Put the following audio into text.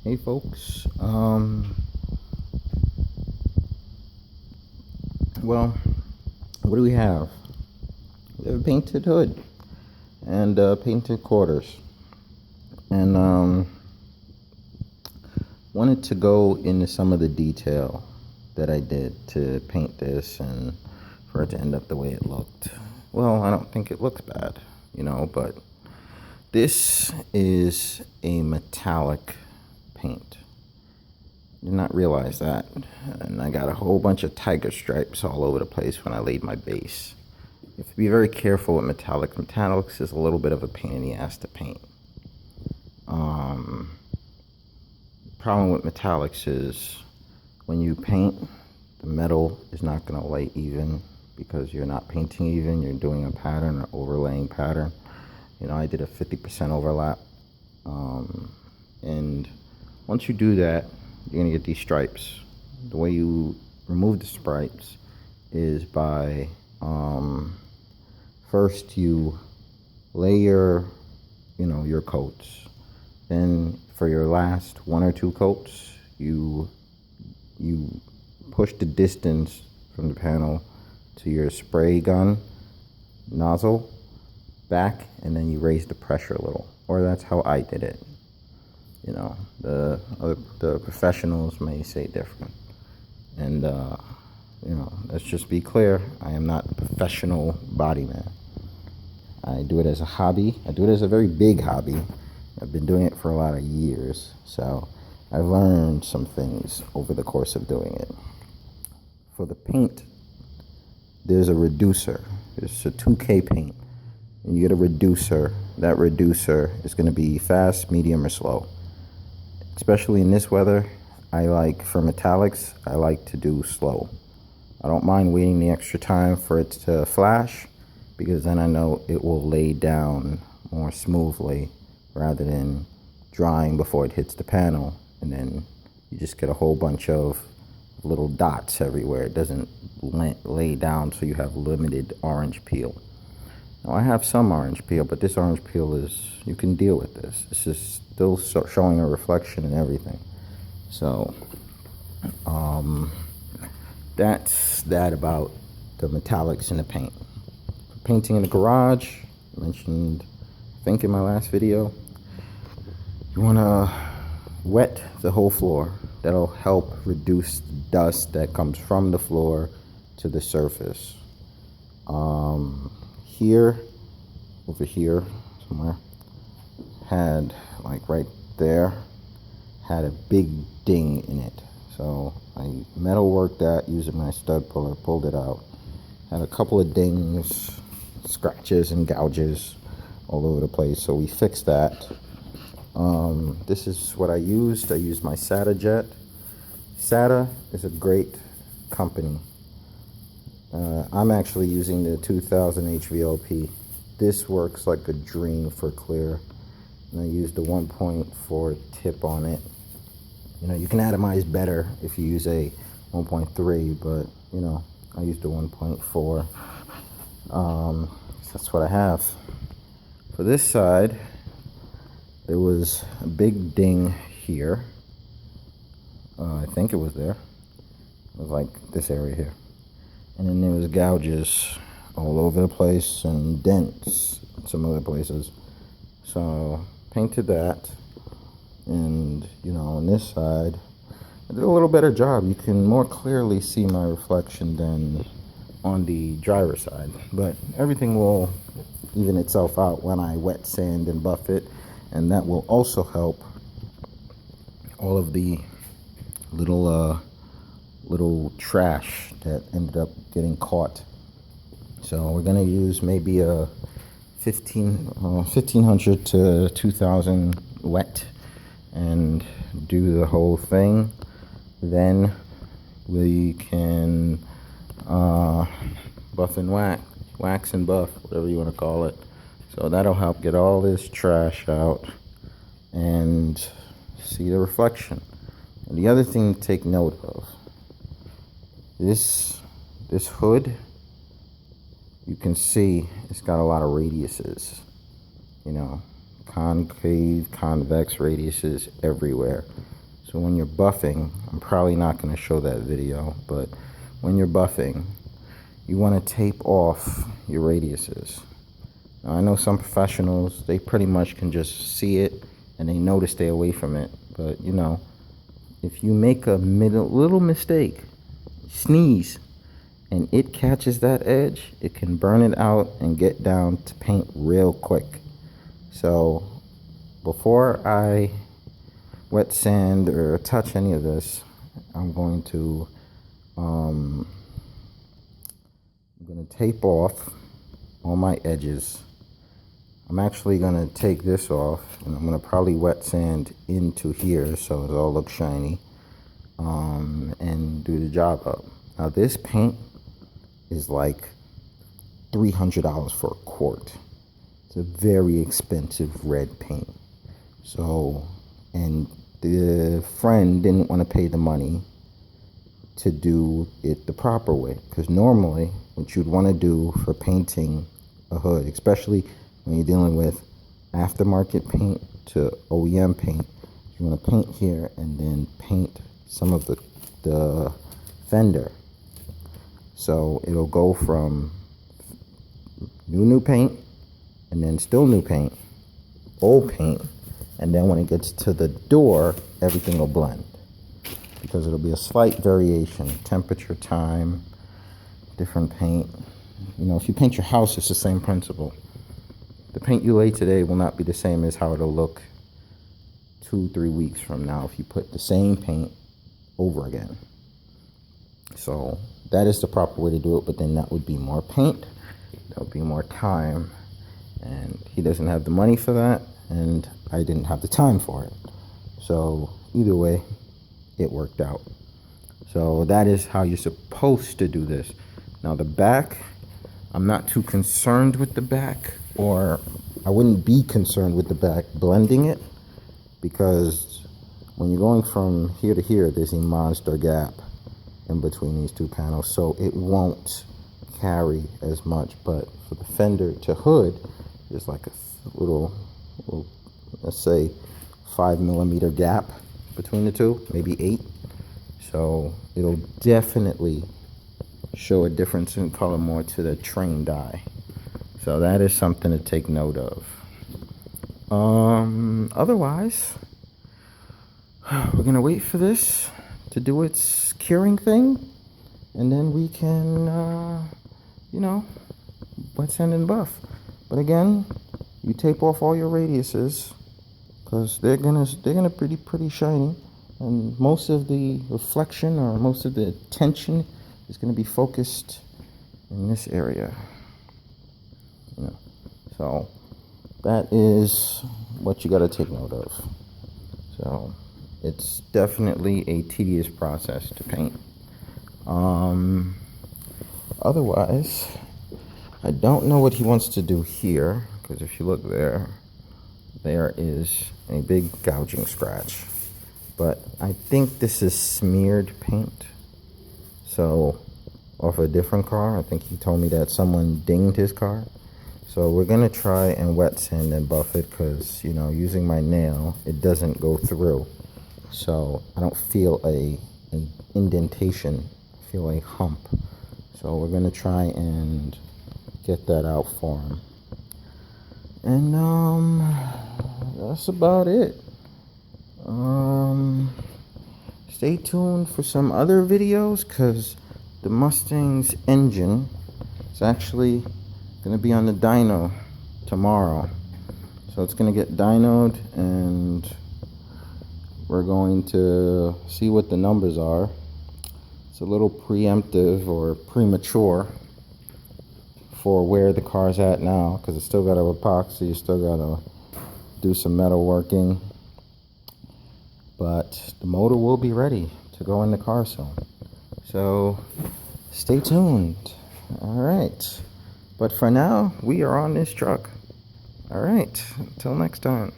Hey folks, well, what do we have? We have a painted hood and painted quarters, and wanted to go into some of the detail that I did to paint this and for it to end up the way it looked. Well, I don't think it looks bad, but this is a metallic paint. Did not realize that, and I got a whole bunch of tiger stripes all over the place when I laid my base. You have to be very careful with metallics. Metallics is a little bit of a pain in the ass to paint. Problem with metallics is when you paint, the metal is not going to lay even because you're not painting even. You're doing a pattern, an overlaying pattern. I did a 50% overlap, and once you do that, you're going to get these stripes. The way you remove the stripes is by first you layer your coats. Then for your last one or two coats, you push the distance from the panel to your spray gun nozzle back, and then you raise the pressure a little, or that's how I did it. The professionals may say different, and let's just be clear, I am not a professional body man. I do it as a hobby. I do it as a very big hobby. I've been doing it for a lot of years, so I've learned some things over the course of doing it. For the paint, there's a reducer. It's a 2K paint. You get a reducer. That reducer is going to be fast, medium, or slow. Especially in this weather, for metallics, I like to do slow. I don't mind waiting the extra time for it to flash, because then I know it will lay down more smoothly rather than drying before it hits the panel, and then you just get a whole bunch of little dots everywhere. It doesn't lay down, so you have limited orange peel. Now, I have some orange peel, but this orange peel you can deal with this. This is still showing a reflection and everything. So, that's that about the metallics in the paint. For painting in the garage, I mentioned, I think in my last video, you want to wet the whole floor. That'll help reduce dust that comes from the floor to the surface. Over here somewhere, had right there, had a big ding in it. So I metal worked that using my stud puller, pulled it out. Had a couple of dings, scratches and gouges all over the place, so we fixed that. This is what I used. I used my SATA jet. SATA is a great company. I'm actually using the 2000 HVLP. This works like a dream for clear. And I used a 1.4 tip on it. You can atomize better if you use a 1.3, but I used a 1.4. So that's what I have. For this side, there was a big ding here. I think it was there. It was like this area here. And then there was gouges all over the place and dents in some other places. So painted that, and on this side I did a little better job. You can more clearly see my reflection than on the driver's side, but everything will even itself out when I wet sand and buff it, and that will also help all of the little trash that ended up getting caught. So we're gonna use maybe a 1500 to 2000 wet and do the whole thing. Then we can buff and wax and buff, whatever you want to call it. So that'll help get all this trash out and see the reflection. And the other thing to take note of, this hood, you can see it's got a lot of radiuses, concave, convex radiuses everywhere. So when you're buffing, I'm probably not going to show that video, but when you're buffing, you want to tape off your radiuses. Now, I know some professionals, they pretty much can just see it and they know to stay away from it. But you know, if you make a little mistake, sneeze, and it catches that edge, it can burn it out and get down to paint real quick. So before I wet sand or touch any of this, I'm going to tape off all my edges. I'm actually going to take this off and I'm going to probably wet sand into here so it all looks shiny, and do the job up. Now this paint is like $300 for a quart. It's a very expensive red paint. So, and the friend didn't want to pay the money to do it the proper way, because normally what you'd want to do for painting a hood, especially when you're dealing with aftermarket paint to OEM paint, you want to paint here and then paint some of the fender. So it'll go from new paint, and then still new paint, old paint, and then when it gets to the door, everything will blend, because it'll be a slight variation, temperature, time, different paint. You know, if you paint your house, it's the same principle. The paint you lay today will not be the same as how it'll look 2-3 weeks from now if you put the same paint over again. So that is the proper way to do it, but then that would be more paint, that would be more time, and he doesn't have the money for that, and I didn't have the time for it. So either way, it worked out. So that is how you're supposed to do this. Now the back, I'm not too concerned with the back, or I wouldn't be concerned with the back blending it, because when you're going from here to here, there's a monster gap in between these two panels, so it won't carry as much. But for the fender to hood, there's like a little, let's say 5mm gap between the two, maybe 8. So it'll definitely show a difference in color more to the trained eye. So that is something to take note of. Otherwise, we're gonna wait for this to do its curing thing, and then we can, you know, wet sand and buff. But again, you tape off all your radiuses, because they're gonna be pretty shiny, and most of the reflection or most of the attention is gonna be focused in this area. You know, so that is what you got to take note of. So it's definitely a tedious process to paint. Otherwise, I don't know what he wants to do here, because if you look there, there is a big gouging scratch. But I think this is smeared paint. So off a different car, I think he told me that someone dinged his car. So we're gonna try and wet sand and buff it, because, you know, using my nail, it doesn't go through. So I don't feel an indentation, I feel a hump. So we're gonna try and get that out for him. And that's about it. Stay tuned for some other videos, because the Mustang's engine is actually going to be on the dyno tomorrow. So it's going to get dynoed, and we're going to see what the numbers are. It's a little preemptive or premature for where the car's at now, because it's still got an epoxy, you still got to do some metal working. But the motor will be ready to go in the car soon. So stay tuned. All right. But for now, we are on this truck. All right. Until next time.